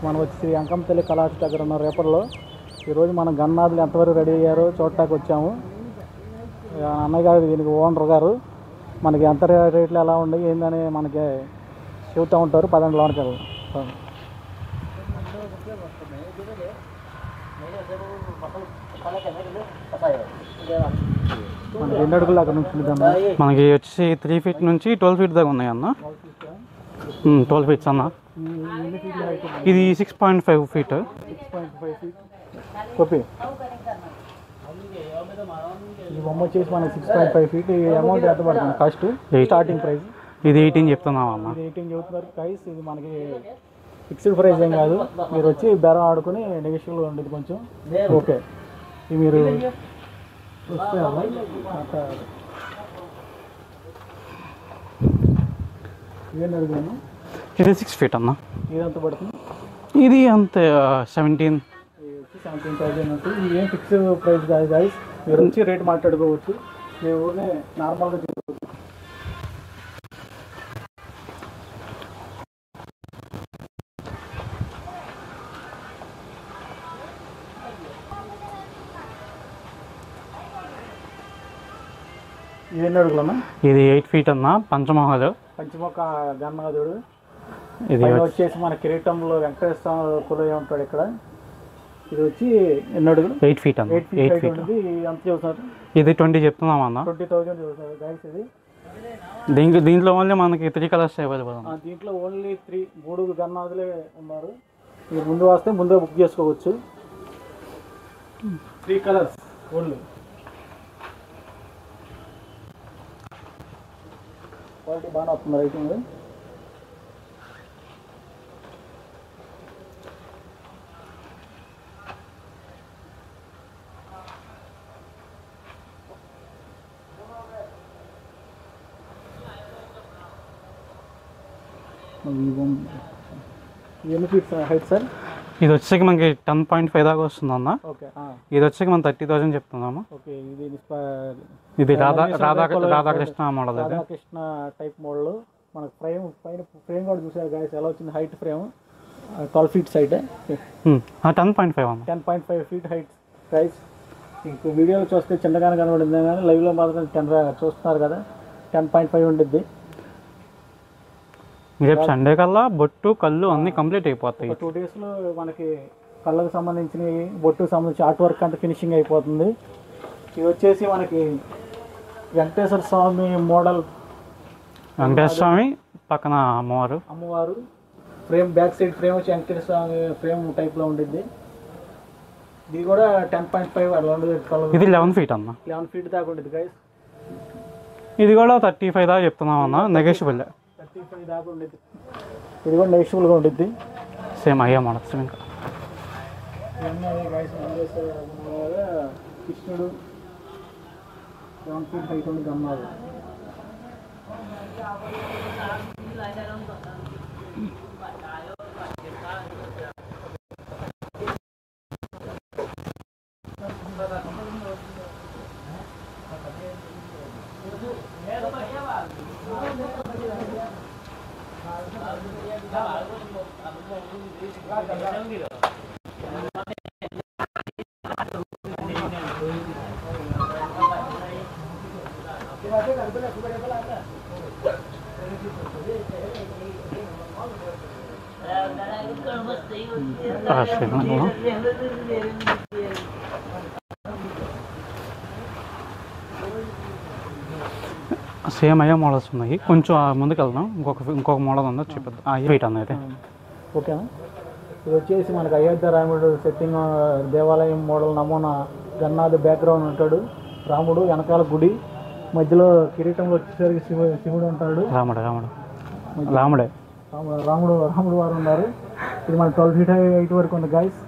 మనం వచ్చి శ్రీ అంకంపల్లి కళాశాల దగ్గర ఉన్న రేపర్లో ఈరోజు మనం గన్నాదులు ఎంతవరకు రెడీ అయ్యారో చూడటానికి వచ్చాము. అన్నయ్య గారు దీనికి ఓనర్ గారు మనకి ఎంత రేట్లు ఎలా ఉన్నాయి ఏందని మనకి చెబుతూ ఉంటారు. పదండి లోనికి వెళ్దాం. మనకి ఎన్ని అడుగులు అక్కడ నుంచి మనకి వచ్చి 3 feet నుంచి 12 feet దాకా ఉన్నాయి అన్న. 12 feet అన్న. ఇది 6.5 feet. 6.5 feet. ఓకే, ఈ బొమ్మ వచ్చేసి మనకి 6.5 feet. ఈ అమౌంట్ ఎంత పడుతుంది కాస్ట్? స్టార్టింగ్ ప్రైస్ ఇది 18 చెప్తున్నాం అన్న. ఇది 18 చెబుతున్నారు ప్రైస్. ఇది మనకి ఫిక్స్డ్ ప్రైస్ ఏం కాదు, మీరు వచ్చి బేరం ఆడుకుని నెగోషియబుల్ ఉండేది కొంచెం. ఓకే, ఇది మీరు ఏం అడుగుతాను. ఇది 6 feet అన్న. ఇది ఎంత పడుతుంది? ఇది అంతే 17. 17,000 ఉంటుంది. ఇది ఏం ఫిక్స్డ్ ప్రైస్ కాదు గైస్, మీరు వచ్చి రేట్ మాట్లాడుకోవచ్చు. మేము ఊరినే నార్మల్గా తీసుకోవచ్చు. ఎన్ని అడుగులన్నా? ఇది 8 feet అన్న. పంచమొహాలు పంచముఖ గన్నాథుడు. ఇది వచ్చేసి మన కిరీటంలో వెంకటేశ్వర కులయ్య ఉంటాడు ఇక్కడ. ఇది వచ్చి ఎన్ని అడుగులు? 8 feet అన్న. 8 feet ఉంటుంది. ఎంత చూస్తారు? ఇది 20 చెప్తున్నాం అన్న. 20,000 చూస్తారు గైస్. ఇది దీంట్లో ఓన్లీ మనకి 3 colours అవైలబుల్ అన్న. దీంట్లో ఓన్లీ 3 గన్నాథులే ఉన్నారు. మీరు ముందు వస్తే ముందే బుక్ చేసుకోవచ్చు. 3 colours ఓన్లీ. క్వాలిటీ బాగా వస్తుంది రైటింగ్. ఎన్ని ఫీట్స్ హైట్ సార్? ఇది వచ్చేసి మనకి 10.5 దాకా వస్తుంది అన్న. ఓకే, ఇది వచ్చేసి మనం 30,000 చెప్తున్నాము. ఓకే, ఇది Radhakrishna model. Radhakrishna type model. మనకు ఫ్రేమ్ పైన ఫ్రేమ్ కూడా చూసారు గాయస్ ఎలా వచ్చింది. Height frame 12 feet height. 10.5 అన్న. 10.5 feet హైట్ గైస్. ఇంకో వీడియోలో చూస్తే చిన్నగానే కనబడింది కానీ లైవ్లో మాత్రం 10 చూస్తున్నారు కదా. 10.5 ఉండిద్ది. రేపు సండే కల్లా బొట్టు కళ్ళు అన్నీ కంప్లీట్ అయిపోతాయి. 2 daysలో మనకి కళ్ళకు సంబంధించినవి, బొట్టుకు సంబంధించి ఆర్ట్ వర్క్ అంతా ఫినిషింగ్ అయిపోతుంది. ఇది వచ్చేసి మనకి వెంకటేశ్వర స్వామి మోడల్. వెంకటేశ్వర స్వామి పక్కన అమ్మవారు ఫ్రేమ్. బ్యాక్ సైడ్ ఫ్రేమ్ వచ్చి వెంకటేశ్వర స్వామి ఫ్రేమ్ టైప్లో ఉండిద్ది. ఇది కూడా 10.5 అలా ఉండదు. ఇది 11 feet అన్న. 11 feet దాకా ఉండేది గైస్. ఇది కూడా 35 దాకా చెప్తున్నాం అన్న. నెగోషియబుల్. 35 దాకా ఉండేది. ఇది కూడా నెగోషియబుల్గా ఉండిద్ది. సేమ్ అయ్యే మోడల్స్ ఇంకా కృష్ణుడు 7 feet హైట్ ఉంది గమ్మాలు. సేమ్ అయ్యే మోడల్స్ ఉన్నాయి. కొంచెం ముందుకు వెళ్దాం. ఇంకొక మోడల్ ఉందో చూపిద్దాం. 8 feet అన్న. అయితే ఓకేనా? ఇది వచ్చేసి మనకి అయోధ్య రాముడు సెట్టింగ్ దేవాలయం మోడల్ నమూనా. గన్నాథ్ బ్యాక్గ్రౌండ్ ఉంటాడు. రాముడు వెనకాల గుడి, మధ్యలో కిరీటంలో వచ్చేసరికి శివుడు ఉంటాడు. రాముడు వారు ఉన్నారు. ఇది మన 12 feet హైట్ వరకు ఉంది గైస్.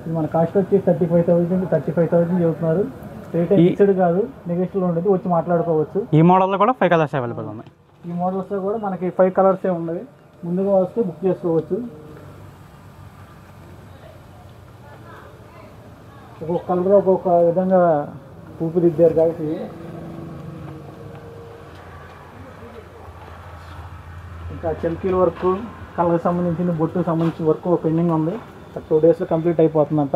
ఇది మన కాస్ట్ వచ్చేసి 35,000 చెబుతున్నారు. రేట్ ఫిక్స్డ్ కాదు, నెగోషియబుల్ ఉండేది. వచ్చి మాట్లాడుకోవచ్చు. ఈ మోడల్లో కూడా 5 colours అవైలబుల్ ఉన్నాయి. ఈ మోడల్స్లో కూడా మనకి 5 colours ఉన్నాయి. ముందుగా వస్తే బుక్ చేసుకోవచ్చు. ఒక్కొక్క కలర్ ఒక్కొక్క విధంగా రూపుదిద్దారు కాబట్టి ఇంకా చెంకీల వర్క్ కళ్ళకి సంబంధించిన బొట్టుకు సంబంధించిన వర్క్ పెండింగ్ ఉంది. 2 డేస్లో కంప్లీట్ అయిపోతుందంట.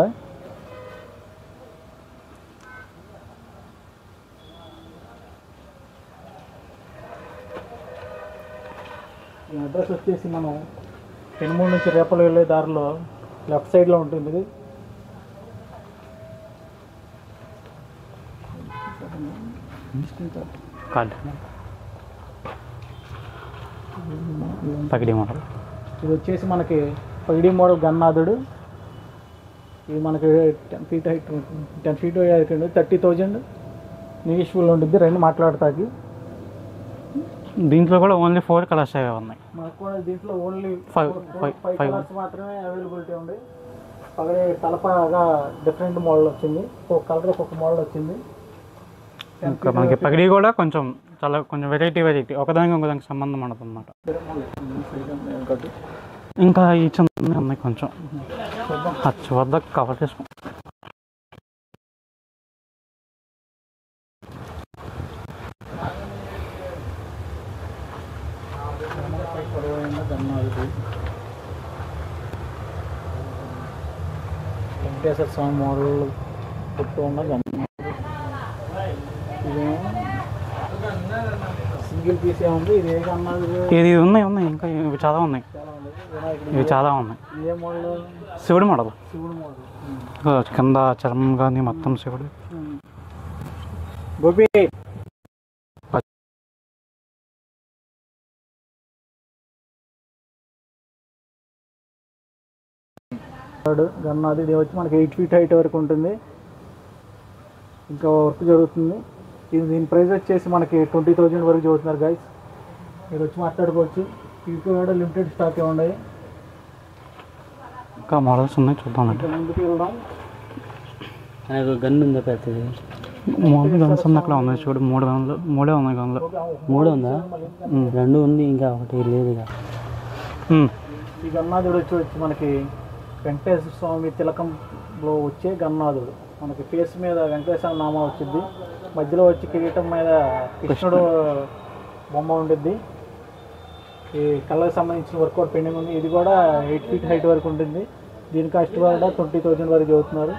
ఈ అడ్రస్ వచ్చేసి మనం పెనుమూడు నుంచి రేపలు వెళ్ళే దారిలో లెఫ్ట్ సైడ్లో ఉంటుంది ఇది. పగిడి మోడల్. ఇది వచ్చేసి మనకి పగిడి మోడల్ గన్నాథుడు. ఇది మనకి 10 feet హైట్, 10 feet హైట్ ఉంటుంది. 30,000 నెగిషియబుల్ ఉంటుంది. రెండు మాట్లాడతాకి. దీంట్లో కూడా ఓన్లీ 4 కలర్స్ అవి ఉన్నాయి. మనకు కూడా దీంట్లో ఓన్లీ 5 కలర్స్ మాత్రమే అవైలబిలిటీ ఉంది. పగడే తలపగా డిఫరెంట్ మోడల్ వచ్చింది. ఒక కలర్ ఒక్కొక్క మోడల్ వచ్చింది. ఇంకా మనకి పగిడి కూడా కొంచెం వెరైటీ ఒకదానికి ఇంకోదానికి సంబంధం ఉండదు అన్నమాట. ఇంకా ఈ చిన్న ఉన్నాయి కొంచెం హచ్చు వద్ద కవర్ చేసుకో. వెంకటేశ్వర స్వామి మోడల్ పుట్టు ఉన్న గన్నాథుడు. సింగిల్ పీస్ ఉంది. ఇది ఏ గన్నాథుడు? ఇది ఉన్నాయి ఇంకా ఇవి చాలా ఉన్నాయి. ఇవి చాలా ఉన్నాయి. ఏ మోడల్? శివుడు మోడల్. శివుడు మోడల్. కింద చర్మం కానీ మొత్తం శివుడు. గోపి గన్నాథుడు. ఇది వచ్చి మనకి 8 feet హైట్ వరకు ఉంటుంది. ఇంకా వర్క్ జరుగుతుంది. దీని ప్రైస్ వచ్చేసి మనకి 20,000 వరకు చదువుతున్నారు గైస్. మీరు వచ్చి మాట్లాడుకోవచ్చు. ఇవి కూడా లిమిటెడ్ స్టాక్ ఉన్నాయి. ఇంకా మోడల్స్ ఉన్నాయి చూద్దాం. అంటే ముందుకు వెళ్దాం. గన్ ఉందా పెద్దది? 3 గన్స్ ఉంది అక్కడ ఉన్నాయి చూడు. 3 గన్లు 3 ఉన్నాయి గన్లు. 3 ఉందా? 2 ఉంది, ఇంకా ఒకటి లేదు. ఈ గన్నాథుడు వచ్చి మనకి వెంకటేశ్వర స్వామి తిలకంలో వచ్చే గన్నాథుడు. మనకి ఫేస్ మీద వెంకటేశ్వర నామా వచ్చింది. మధ్యలో వచ్చి కిరీటం మీద కృష్ణుడు బొమ్మ ఉండిద్ది. ఈ కళ్ళకి సంబంధించిన వర్క్ అవుట్ పెండింగ్ ఉంది. ఇది కూడా 8 feet హైట్ వరకు ఉంటుంది. దీని కాస్ట్ కూడా 20,000 వరకు చదువుతున్నారు.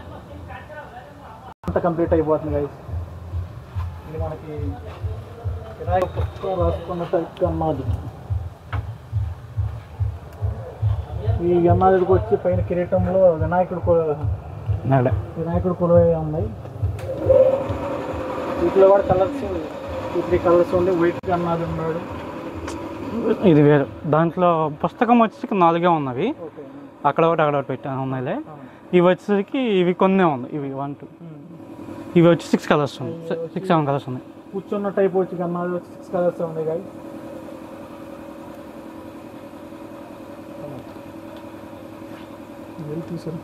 అంతా కంప్లీట్ అయిపోతుంది గైస్. ఇది మనకి వినాయక పుస్తకం రాసుకున్న టైప్ గన్నాథుడు. ఈ గన్నాథుడికి వచ్చి పైన కిరీటంలో వినాయకుడు కొలువై ఉన్నాయి. వీటిలో కూడా కలర్స్ 2-3 కలర్స్ ఉంది. వైట్ గన్నాథుడు ఉన్నాడు. ఇది వేరు. దాంట్లో పుస్తకం వచ్చేసి 4 ఉన్నవి. అక్కడ ఒకటి పెట్టాను ఉన్నాయిలే. ఇవి వచ్చేసరికి ఇవి కొన్నే ఉంది. ఇవి 1, 2 ఇవి వచ్చి 6 కలర్స్ ఉన్నాయి. 6-7 కలర్స్ ఉన్నాయి. కూర్చున్న టైప్ వచ్చి గన్నాథుడు 6 కలర్స్ ఉన్నాయి గాయస్. తీసారు.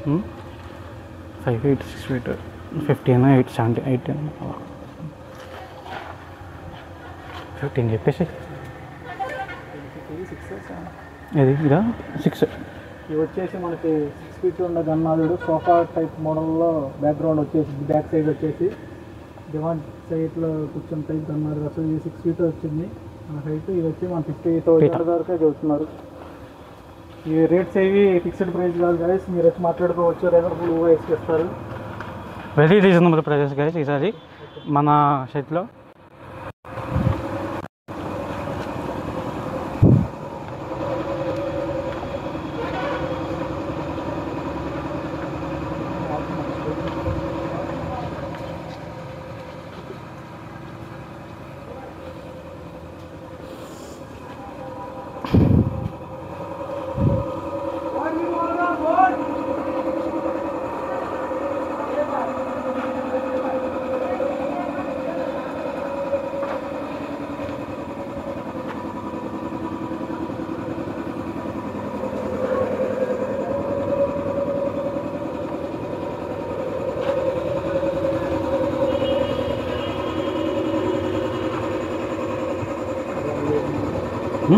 Hmm? 5 feet, 6 feet, 15, 8, 70, 18. 15 చెప్పేసి ఇది ఇదా 6. ఇవి వచ్చేసి మనకి 6 feet ఉన్న గన్నాథుడు. సోఫా టైప్ మోడల్లో బ్యాక్గ్రౌండ్ వచ్చేసి బ్యాక్ సైడ్ వచ్చేసి దివాన్ సైడ్లో కూర్చున్న టైప్ గన్నాథుడు. అసలు ఇది 6 feet వచ్చింది మన హైట్. ఇది వచ్చి మన 50,000 వరకే చదువుతున్నారు. ఈ రేట్స్ ఏవి ఫిక్స్డ్ ప్రైస్ కాదు గైస్. మీరు వచ్చి మాట్లాడుకోవచ్చు. రీజనబుల్ ప్రైస్కి ఇస్తారు. వెరీ రీజనబుల్ ప్రైజెస్ గైస్ ఈసారి మన షెడ్లో. 5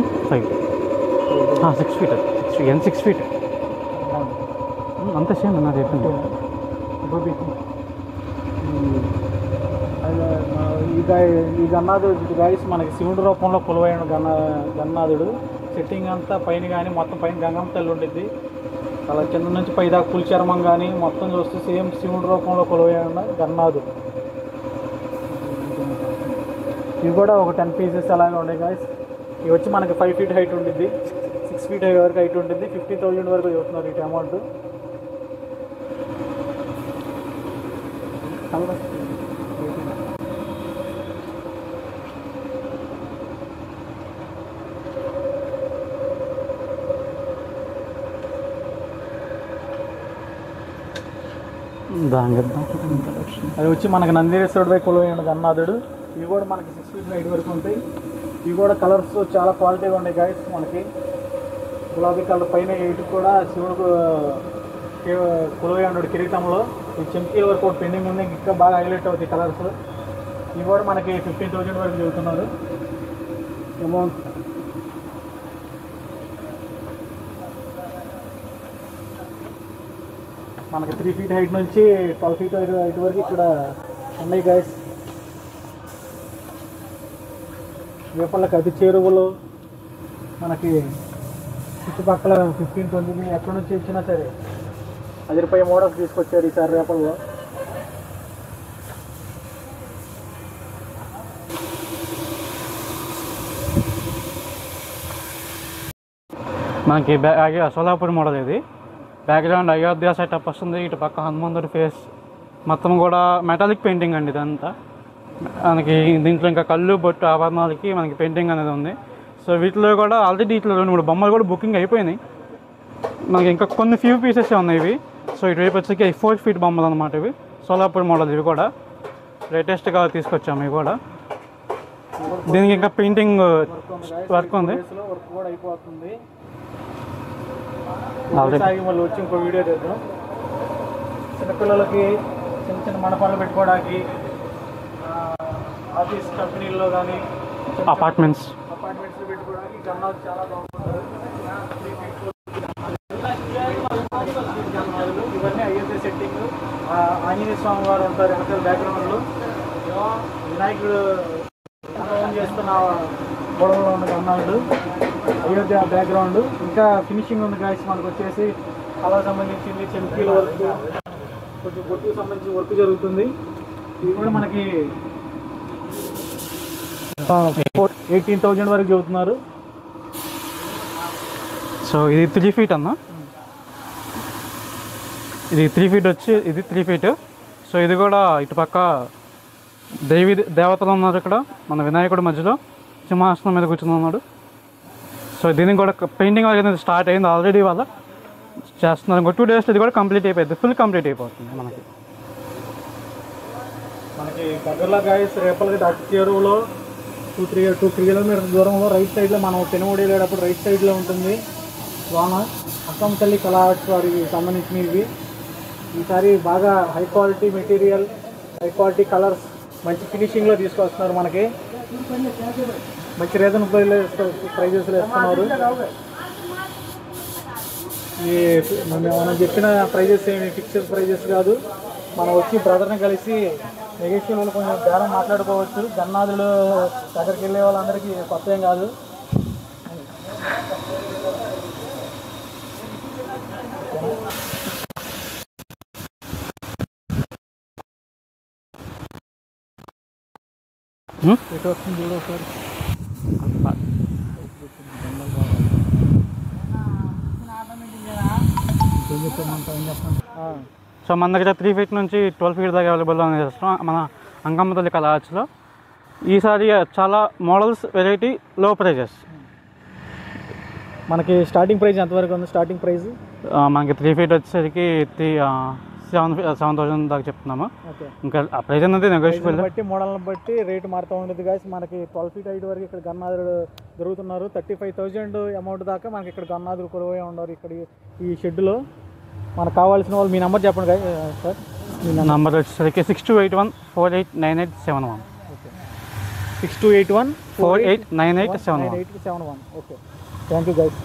6 ఫీట్ ఎంత 6 ఫీట్ అంత సేమ్ అన్నారు చెప్పింది. ఈ గన్నాథుడు గాయస్ మనకి శివుడి రూపంలో కొలువైన గన్నాథుడు. సెట్టింగ్ అంతా పైన కానీ మొత్తం పైన గంగమ్మ తల్లి ఉండిద్ది. అలా కింద నుంచి పై దాకా పులి చర్మం కానీ మొత్తం చూస్తే సేమ్ శివుడి రూపంలో కొలువైన గన్నాథుడు. ఇవి కూడా ఒక 10 పీసెస్ అలాగే ఉన్నాయి గాయస్. ఇవి వచ్చి మనకి 5 ఫీట్ హైట్ ఉండిద్ది, 6 ఫీట్ వరకు హైట్ ఉంటుంది. 50,000 వరకు చెబుతున్నారు ఈ అమౌంట్. అది వచ్చి మనకి నందీశ్వరుడిపై కొలువైన గన్నాథుడు. ఇవి కూడా మనకి 6 ఫీట్ హైట్ వరకు ఉంటాయి. ఇవి కూడా కలర్స్ చాలా క్వాలిటీగా ఉన్నాయి గాయస్. మనకి గులాబీ కలర్ పైన ఎయిట్ కూడా శివుడు కొలువైన కిరీటంలో ఈ చెంకీల వరకు ఒకటి పెండింగ్ ఉంది, ఇంకా బాగా హైలైట్ అవుతాయి కలర్స్. ఇవి కూడా మనకి 15,000 వరకు చెబుతున్నారు అమౌంట్. మనకి 3 ఫీట్ హైట్ నుంచి 12 ఫీట్ హైట్ వరకు ఇక్కడ ఉన్నాయి గాయస్. వేపళ్ళకి అతి చేరువలో మనకి చుట్టుపక్కల 15-20 ఎక్కడి నుంచి ఇచ్చినా సరే అదిరిపోయే మోడల్స్ తీసుకొచ్చారు ఈసారి రేపల్లో. మనకి సోలాపూర్ మోడల్ ఇది. బ్యాక్గ్రౌండ్ అయోధ్య సెటప్ వస్తుంది. ఇటు పక్క హనుమంతుడి ఫేస్ మొత్తం కూడా మెటాలిక్ పెయింటింగ్ అండి ఇదంతా. మనకి దీంట్లో ఇంకా కళ్ళు బొట్టు ఆభరణాలకి మనకి పెయింటింగ్ అనేది ఉంది. సో వీటిలో కూడా ఆల్రెడీ ఇట్లా 2-3 బొమ్మలు కూడా బుకింగ్ అయిపోయినాయి. మనకి ఇంకా కొన్ని ఫ్యూ పీసెస్ ఉన్నాయి ఇవి. సో ఇటువైపు వచ్చేసి 4 ఫీట్ బొమ్మలు అనమాట ఇవి, సోలాపూర్ మోడల్. ఇవి కూడా లేటెస్ట్గా తీసుకొచ్చాము. ఇవి కూడా దీనికి ఇంకా పెయింటింగ్ వర్క్ ఉంది. వర్క్ కూడా అయిపోతుంది. మళ్ళీ వచ్చి ఇంకో వీడియో చేద్దాం. చిన్నపిల్లలకి చిన్న చిన్న మండపాలు పెట్టుకోవడానికి, ఆఫీస్ కంపెనీల్లో కానీ అపార్ట్మెంట్స్ పెట్టుకోవడానికి గన్నాథుడు చాలా బాగుంటుంది. ఇవన్నీ అయోధ్య సెట్టింగ్. ఆంజనేయ స్వామి వారు ఉంటారు వెనకాల బ్యాక్గ్రౌండ్లో. వినాయకుడు చేస్తున్న గొడవలో ఉన్న గన్నాథుడు అయోధ్య బ్యాక్గ్రౌండ్. ఇంకా ఫినిషింగ్ ఉంది గాయస్. మనకు వచ్చేసి కళకు సంబంధించింది, చెంకీల వర్క్, కొంచెం బొట్టుకు సంబంధించి వర్క్ జరుగుతుంది. ఇది కూడా మనకి 18,000 వరకు చెబుతున్నారు. సో ఇది 3 ఫీట్ అన్న. ఇది 3 ఫీట్ వచ్చి ఇది 3 ఫీట్. సో ఇది కూడా ఇటుపక్క దేవతలు ఉన్నారు. ఇక్కడ మన వినాయకుడు మధ్యలో సింహాసనం మీద కూర్చుని ఉన్నాడు. సో దీనికి కూడా పెయింటింగ్ అనేది స్టార్ట్ అయింది ఆల్రెడీ. వాళ్ళ చేస్తున్నారు. ఇంకో 2 డేస్ ఇది కూడా కంప్లీట్ అయిపోయింది, ఫుల్ కంప్లీట్ అయిపోతుంది. మనకి దగ్గరలో గాయస్ రేపలకి అటు చెరువులో 2 కిలోమీటర్ల దూరంలో రైట్ సైడ్లో మనం పెనుమూడి వెళ్ళేటప్పుడు రైట్ సైడ్లో ఉంటుంది వాన అక్కమ్మ తల్లి కళా ఆర్ట్స్ వారికి సంబంధించినవి. ఈసారి బాగా high quality material, high quality colours, మంచి ఫినిషింగ్లో తీసుకొస్తున్నారు. మనకి మంచి రీజనబుల్ ప్రైజెస్లో ఇస్తున్నారు. మనం చెప్పిన ప్రైజెస్ ఏమి ఫిక్స్డ్ ప్రైజెస్ కాదు. మనం వచ్చి బ్రదర్ని కలిసి నెగోషియేబుల్ కొంచెం బేరం మాట్లాడుకోవచ్చు. గన్నాథులు దగ్గరికి వెళ్ళే వాళ్ళందరికీ కొత్త ఏం కాదు. ఎటు వస్తుంది చూడ ఒకసారి. సో మన దగ్గర 3 ఫీట్ నుంచి 12 ఫీట్ దాకా అవైలబుల్ అనేది చేస్తాం మన అంకమ్మ తల్లి కళా ఆర్ట్స్లో. ఈసారి చాలా మోడల్స్, వెరైటీ, లో ప్రైజెస్. మనకి స్టార్టింగ్ ప్రైస్ ఎంతవరకు ఉంది? స్టార్టింగ్ ప్రైస్ మనకి 3 ఫీట్ వచ్చేసరికి 7,000 దాకా చెప్తున్నాము. ఇంకా ఆ ప్రైజ్ అనేది నెగోషియబుల్ బట్టి మోడల్ని బట్టి రేటు మారుతూ ఉంటుంది గాయస్. మనకి 12 ఫీట్ హైట్ వరకు ఇక్కడ గన్నాథుడు దొరుకుతున్నారు. 35,000 అమౌంట్ దాకా మనకి ఇక్కడ గన్నాథుడు కొలువై ఉన్నారు ఇక్కడ ఈ షెడ్లో. మనకు కావాల్సిన వాళ్ళు మీ నెంబర్ చెప్పండి సార్. మీ నెంబర్ వచ్చేసరికి 6281489871. Okay. 6281 489871 9871. Okay, thank you guys.